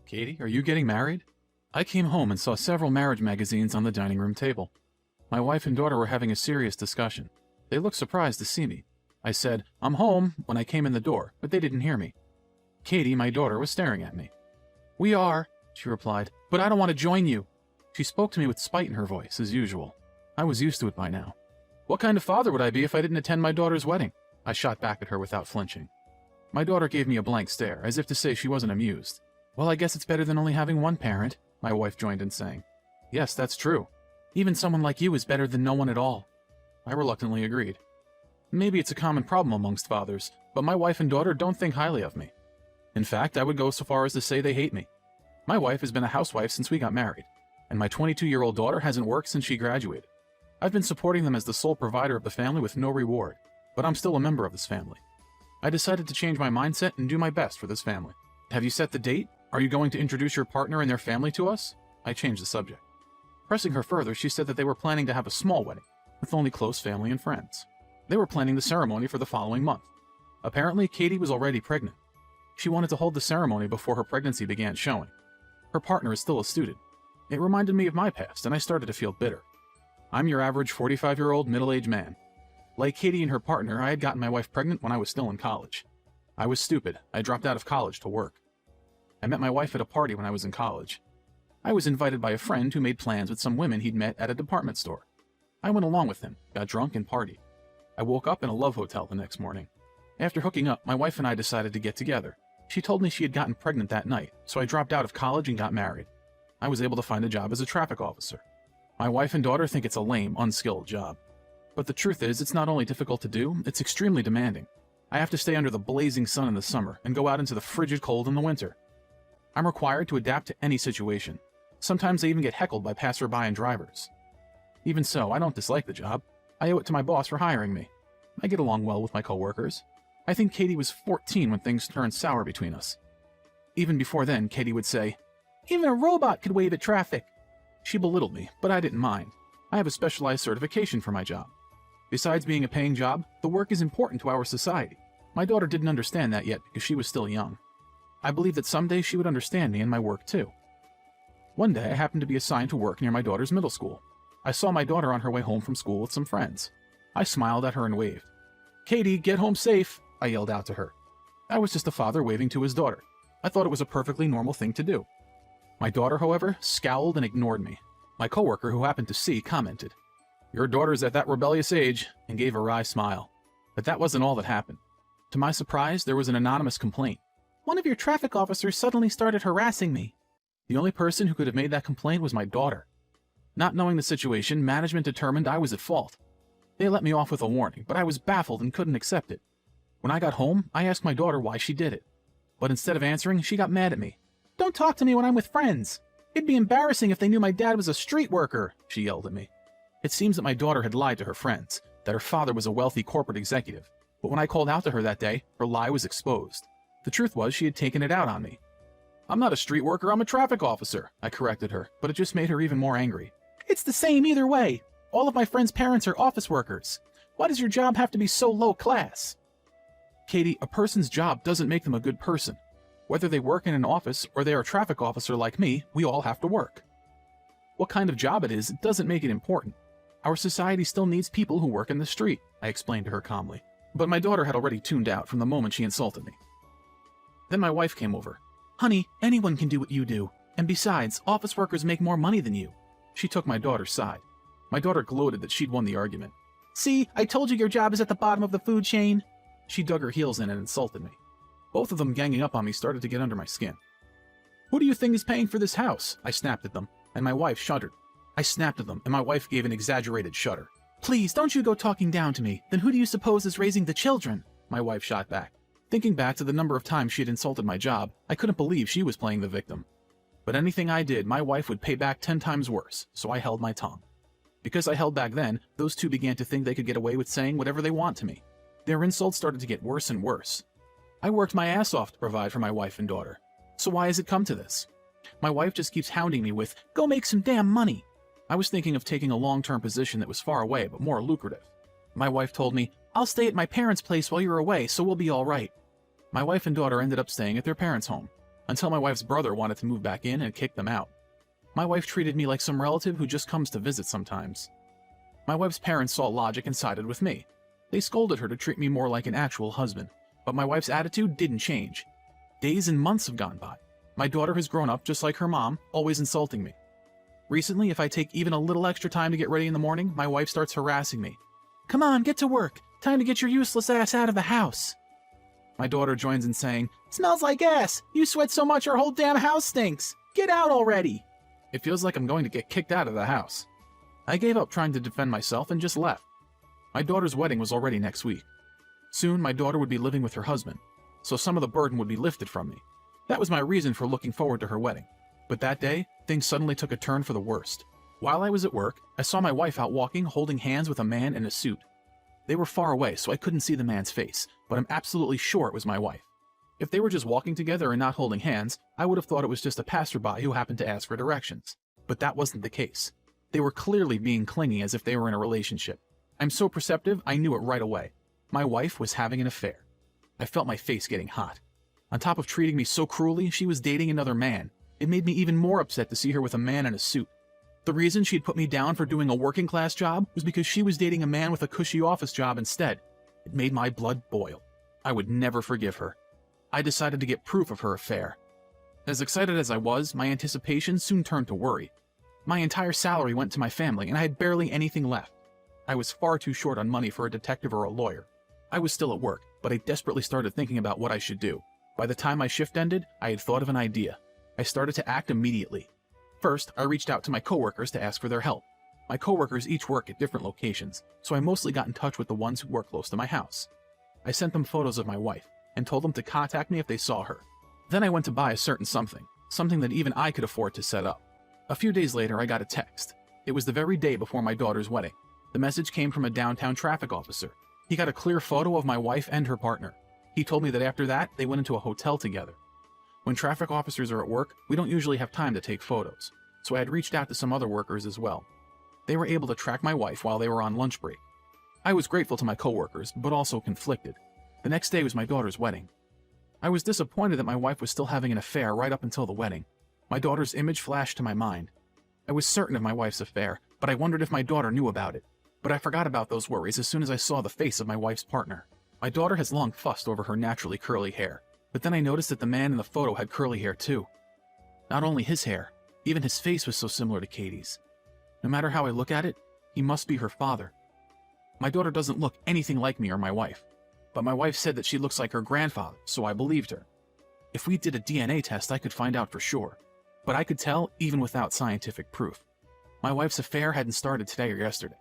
Katie, are you getting married? I came home and saw several marriage magazines on the dining room table. My wife and daughter were having a serious discussion. They looked surprised to see me. I said, "I'm home," when I came in the door, but they didn't hear me. Katie, my daughter, was staring at me. "We are," she replied, "but I don't want to join you." She spoke to me with spite in her voice, as usual. I was used to it by now. What kind of father would I be if I didn't attend my daughter's wedding? I shot back at her without flinching. My daughter gave me a blank stare, as if to say she wasn't amused. "Well, I guess it's better than only having one parent," my wife joined in saying. "Yes, that's true. Even someone like you is better than no one at all." I reluctantly agreed. Maybe it's a common problem amongst fathers, but my wife and daughter don't think highly of me. In fact, I would go so far as to say they hate me. My wife has been a housewife since we got married, and my 22-year-old daughter hasn't worked since she graduated. I've been supporting them as the sole provider of the family with no reward, but I'm still a member of this family. I decided to change my mindset and do my best for this family. "Have you set the date? Are you going to introduce your partner and their family to us?" I changed the subject. Pressing her further, she said that they were planning to have a small wedding, with only close family and friends. They were planning the ceremony for the following month. Apparently, Katie was already pregnant. She wanted to hold the ceremony before her pregnancy began showing. Her partner is still a student. It reminded me of my past, and I started to feel bitter. I'm your average 45-year-old middle-aged man. Like Katie and her partner, I had gotten my wife pregnant when I was still in college. I was stupid. I dropped out of college to work. I met my wife at a party when I was in college. I was invited by a friend who made plans with some women he'd met at a department store. I went along with him, got drunk, and partied. I woke up in a love hotel the next morning. After hooking up, my wife and I decided to get together. She told me she had gotten pregnant that night, so I dropped out of college and got married. I was able to find a job as a traffic officer. My wife and daughter think it's a lame, unskilled job. But the truth is, it's not only difficult to do, it's extremely demanding. I have to stay under the blazing sun in the summer and go out into the frigid cold in the winter. I'm required to adapt to any situation. Sometimes I even get heckled by passerby and drivers. Even so, I don't dislike the job. I owe it to my boss for hiring me. I get along well with my coworkers. I think Katie was 14 when things turned sour between us. Even before then, Katie would say, "Even a robot could wave at traffic." She belittled me, but I didn't mind. I have a specialized certification for my job. Besides being a paying job, the work is important to our society. My daughter didn't understand that yet because she was still young. I believe that someday she would understand me and my work too. One day I happened to be assigned to work near my daughter's middle school. I saw my daughter on her way home from school with some friends. I smiled at her and waved. "Katie, get home safe," I yelled out to her. I was just a father waving to his daughter. I thought it was a perfectly normal thing to do. My daughter, however, scowled and ignored me. My coworker, who happened to see, commented, "Your daughter's at that rebellious age," and gave a wry smile. But that wasn't all that happened. To my surprise, there was an anonymous complaint. "One of your traffic officers suddenly started harassing me." The only person who could have made that complaint was my daughter. Not knowing the situation, management determined I was at fault. They let me off with a warning, but I was baffled and couldn't accept it. When I got home, I asked my daughter why she did it. But instead of answering, she got mad at me. "Don't talk to me when I'm with friends. It'd be embarrassing if they knew my dad was a street worker," she yelled at me. It seems that my daughter had lied to her friends, that her father was a wealthy corporate executive. But when I called out to her that day, her lie was exposed. The truth was she had taken it out on me. "I'm not a street worker, I'm a traffic officer," I corrected her, but it just made her even more angry. "It's the same either way. All of my friends' parents are office workers. Why does your job have to be so low class?" Katie, a person's job doesn't make them a good person. Whether they work in an office or they are a traffic officer like me, we all have to work. What kind of job it is doesn't make it important. Our society still needs people who work in the street, I explained to her calmly. But my daughter had already tuned out from the moment she insulted me. Then my wife came over. "Honey, anyone can do what you do. And besides, office workers make more money than you." She took my daughter's side. My daughter gloated that she'd won the argument. "See, I told you your job is at the bottom of the food chain." She dug her heels in and insulted me. Both of them ganging up on me started to get under my skin. "Who do you think is paying for this house?" I snapped at them, and my wife shuddered. I snapped at them, and my wife gave an exaggerated shudder. "Please, don't you go talking down to me. Then who do you suppose is raising the children?" My wife shot back. Thinking back to the number of times she had insulted my job, I couldn't believe she was playing the victim. But anything I did, my wife would pay back 10 times worse, so I held my tongue. Because I held back then, those two began to think they could get away with saying whatever they want to me. Their insults started to get worse and worse. I worked my ass off to provide for my wife and daughter. So why has it come to this? My wife just keeps hounding me with, "Go make some damn money." I was thinking of taking a long-term position that was far away but more lucrative. My wife told me, "I'll stay at my parents' place while you're away, so we'll be all right." My wife and daughter ended up staying at their parents' home. until my wife's brother wanted to move back in and kicked them out. My wife treated me like some relative who just comes to visit sometimes. My wife's parents saw logic and sided with me. They scolded her to treat me more like an actual husband, but my wife's attitude didn't change. Days and months have gone by. My daughter has grown up just like her mom, always insulting me. Recently, if I take even a little extra time to get ready in the morning, my wife starts harassing me. "Come on, get to work. Time to get your useless ass out of the house." My daughter joins in saying, "Smells like ass. You sweat so much our whole damn house stinks. Get out already." It feels like I'm going to get kicked out of the house. I gave up trying to defend myself and just left. My daughter's wedding was already next week. Soon, my daughter would be living with her husband, so some of the burden would be lifted from me. That was my reason for looking forward to her wedding. But that day, things suddenly took a turn for the worst. While I was at work, I saw my wife out walking, holding hands with a man in a suit. They were far away, so I couldn't see the man's face, but I'm absolutely sure it was my wife. If they were just walking together and not holding hands, I would have thought it was just a passerby who happened to ask for directions. But that wasn't the case. They were clearly being clingy as if they were in a relationship. I'm so perceptive, I knew it right away. My wife was having an affair. I felt my face getting hot. On top of treating me so cruelly, she was dating another man. It made me even more upset to see her with a man in a suit. The reason she'd put me down for doing a working class job was because she was dating a man with a cushy office job instead. It made my blood boil. I would never forgive her. I decided to get proof of her affair. As excited as I was, my anticipation soon turned to worry. My entire salary went to my family, and I had barely anything left. I was far too short on money for a detective or a lawyer. I was still at work, but I desperately started thinking about what I should do. By the time my shift ended, I had thought of an idea. I started to act immediately. First, I reached out to my coworkers to ask for their help. My coworkers each work at different locations, so I mostly got in touch with the ones who work close to my house. I sent them photos of my wife, and told them to contact me if they saw her. Then I went to buy a certain something that even I could afford to set up. A few days later, I got a text. It was the very day before my daughter's wedding. The message came from a downtown traffic officer. He got a clear photo of my wife and her partner. He told me that after that, they went into a hotel together. When traffic officers are at work, we don't usually have time to take photos, so I had reached out to some other workers as well. They were able to track my wife while they were on lunch break. I was grateful to my coworkers, but also conflicted. The next day was my daughter's wedding. I was disappointed that my wife was still having an affair right up until the wedding. My daughter's image flashed to my mind. I was certain of my wife's affair, but I wondered if my daughter knew about it. But I forgot about those worries as soon as I saw the face of my wife's partner. My daughter has long fussed over her naturally curly hair, but then I noticed that the man in the photo had curly hair too. Not only his hair, even his face was so similar to Katie's. No matter how I look at it, he must be her father. My daughter doesn't look anything like me or my wife, but my wife said that she looks like her grandfather, so I believed her. If we did a DNA test, I could find out for sure, but I could tell even without scientific proof. My wife's affair hadn't started today or yesterday.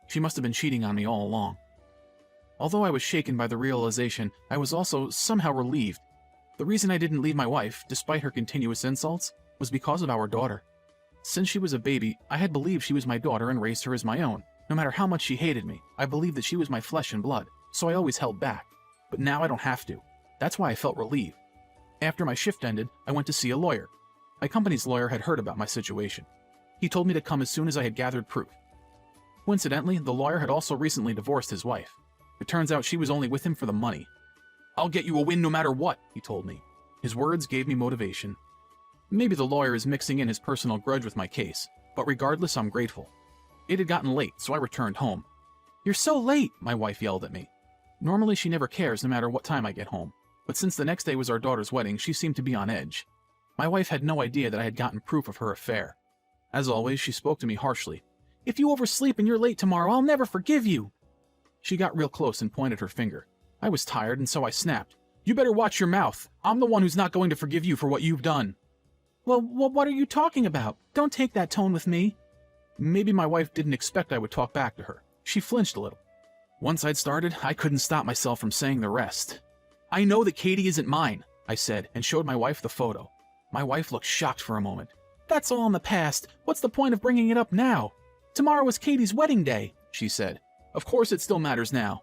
She must have been cheating on me all along. Although I was shaken by the realization, I was also somehow relieved. The reason I didn't leave my wife, despite her continuous insults, was because of our daughter. Since she was a baby, I had believed she was my daughter and raised her as my own. No matter how much she hated me, I believed that she was my flesh and blood, so I always held back. But now I don't have to. That's why I felt relieved. After my shift ended, I went to see a lawyer. My company's lawyer had heard about my situation. He told me to come as soon as I had gathered proof. Coincidentally, the lawyer had also recently divorced his wife. It turns out she was only with him for the money. "I'll get you a win no matter what," he told me. His words gave me motivation. Maybe the lawyer is mixing in his personal grudge with my case, but regardless, I'm grateful. It had gotten late, so I returned home. "You're so late," my wife yelled at me. Normally, she never cares no matter what time I get home, but since the next day was our daughter's wedding, she seemed to be on edge. My wife had no idea that I had gotten proof of her affair. As always, she spoke to me harshly. "If you oversleep and you're late tomorrow, I'll never forgive you." She got real close and pointed her finger. I was tired, and so I snapped. "You better watch your mouth. I'm the one who's not going to forgive you for what you've done." Well, what are you talking about? Don't take that tone with me." Maybe my wife didn't expect I would talk back to her. She flinched a little. Once I'd started, I couldn't stop myself from saying the rest. "I know that Katie isn't mine," I said, and showed my wife the photo. My wife looked shocked for a moment. "That's all in the past. What's the point of bringing it up now? Tomorrow is Katie's wedding day," she said. "Of course it still matters now."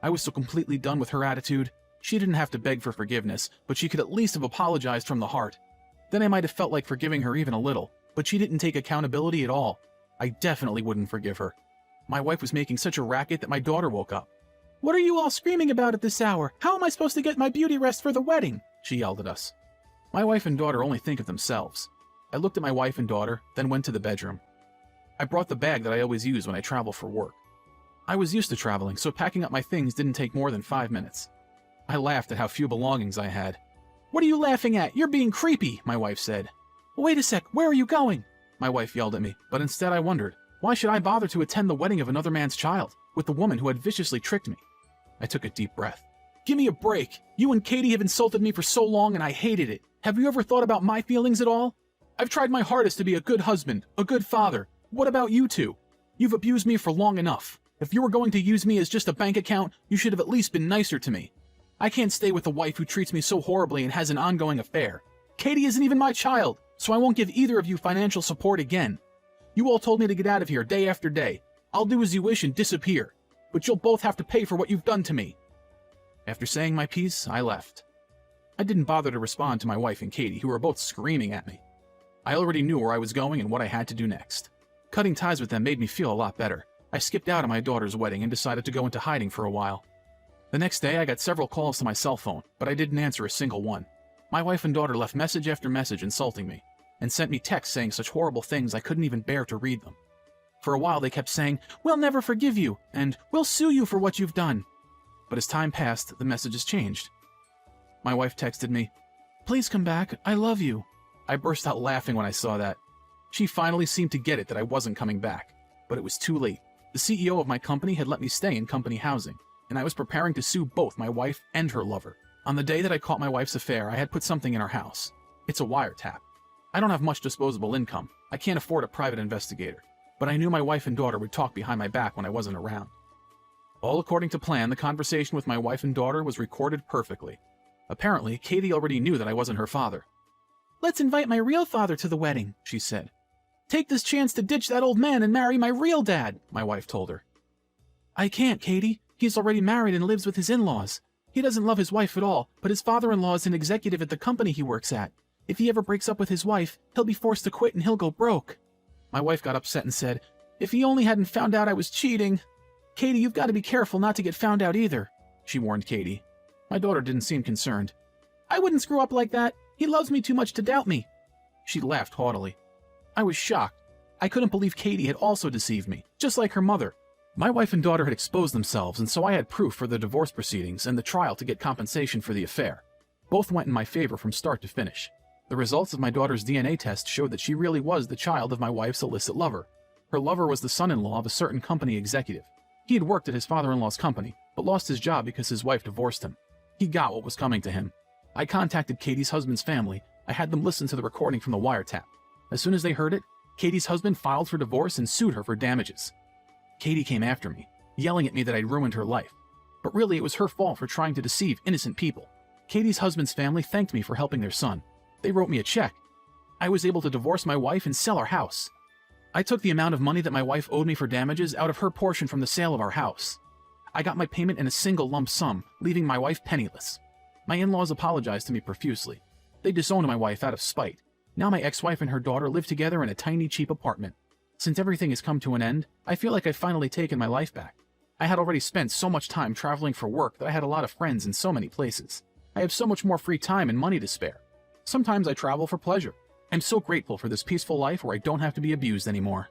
I was so completely done with her attitude. She didn't have to beg for forgiveness, but she could at least have apologized from the heart. Then I might have felt like forgiving her even a little, but she didn't take accountability at all. I definitely wouldn't forgive her. My wife was making such a racket that my daughter woke up. "What are you all screaming about at this hour? How am I supposed to get my beauty rest for the wedding?" she yelled at us. My wife and daughter only think of themselves. I looked at my wife and daughter, then went to the bedroom. I brought the bag that I always use when I travel for work. I was used to traveling, so packing up my things didn't take more than 5 minutes. I laughed at how few belongings I had. "What are you laughing at? You're being creepy," my wife said. "Wait a sec, where are you going?" My wife yelled at me, but instead I wondered, why should I bother to attend the wedding of another man's child, with the woman who had viciously tricked me? I took a deep breath. "Give me a break. You and Katie have insulted me for so long and I hated it. Have you ever thought about my feelings at all? I've tried my hardest to be a good husband, a good father. What about you two? You've abused me for long enough. If you were going to use me as just a bank account, you should have at least been nicer to me. I can't stay with a wife who treats me so horribly and has an ongoing affair. Katie isn't even my child, so I won't give either of you financial support again. You all told me to get out of here day after day. I'll do as you wish and disappear, but you'll both have to pay for what you've done to me." After saying my piece, I left. I didn't bother to respond to my wife and Katie, who were both screaming at me. I already knew where I was going and what I had to do next. Cutting ties with them made me feel a lot better. I skipped out on my daughter's wedding and decided to go into hiding for a while. The next day, I got several calls to my cell phone, but I didn't answer a single one. My wife and daughter left message after message insulting me, and sent me texts saying such horrible things I couldn't even bear to read them. For a while, they kept saying, "We'll never forgive you," and "We'll sue you for what you've done." But as time passed, the messages changed. My wife texted me, "Please come back, I love you." I burst out laughing when I saw that. She finally seemed to get it that I wasn't coming back, but it was too late. The CEO of my company had let me stay in company housing, and I was preparing to sue both my wife and her lover. On the day that I caught my wife's affair, I had put something in our house. It's a wiretap. I don't have much disposable income. I can't afford a private investigator, but I knew my wife and daughter would talk behind my back when I wasn't around. All according to plan, the conversation with my wife and daughter was recorded perfectly. Apparently, Katie already knew that I wasn't her father. "Let's invite my real father to the wedding," she said. "Take this chance to ditch that old man and marry my real dad," my wife told her. "I can't, Katie. He's already married and lives with his in-laws. He doesn't love his wife at all, but his father-in-law is an executive at the company he works at. If he ever breaks up with his wife, he'll be forced to quit and he'll go broke." My wife got upset and said, "If he only hadn't found out I was cheating." "Katie, you've got to be careful not to get found out either," she warned Katie. My daughter didn't seem concerned. "I wouldn't screw up like that. He loves me too much to doubt me." She laughed haughtily. I was shocked. I couldn't believe Katie had also deceived me, just like her mother. My wife and daughter had exposed themselves, and so I had proof for the divorce proceedings and the trial to get compensation for the affair. Both went in my favor from start to finish. The results of my daughter's DNA test showed that she really was the child of my wife's illicit lover. Her lover was the son-in-law of a certain company executive. He had worked at his father-in-law's company, but lost his job because his wife divorced him. He got what was coming to him. I contacted Katie's husband's family. I had them listen to the recording from the wiretap. As soon as they heard it, Katie's husband filed for divorce and sued her for damages. Katie came after me, yelling at me that I'd ruined her life. But really, it was her fault for trying to deceive innocent people. Katie's husband's family thanked me for helping their son. They wrote me a check. I was able to divorce my wife and sell our house. I took the amount of money that my wife owed me for damages out of her portion from the sale of our house. I got my payment in a single lump sum, leaving my wife penniless. My in-laws apologized to me profusely. They disowned my wife out of spite. Now my ex-wife and her daughter live together in a tiny, cheap apartment. Since everything has come to an end, I feel like I've finally taken my life back. I had already spent so much time traveling for work that I had a lot of friends in so many places. I have so much more free time and money to spare. Sometimes I travel for pleasure. I'm so grateful for this peaceful life where I don't have to be abused anymore.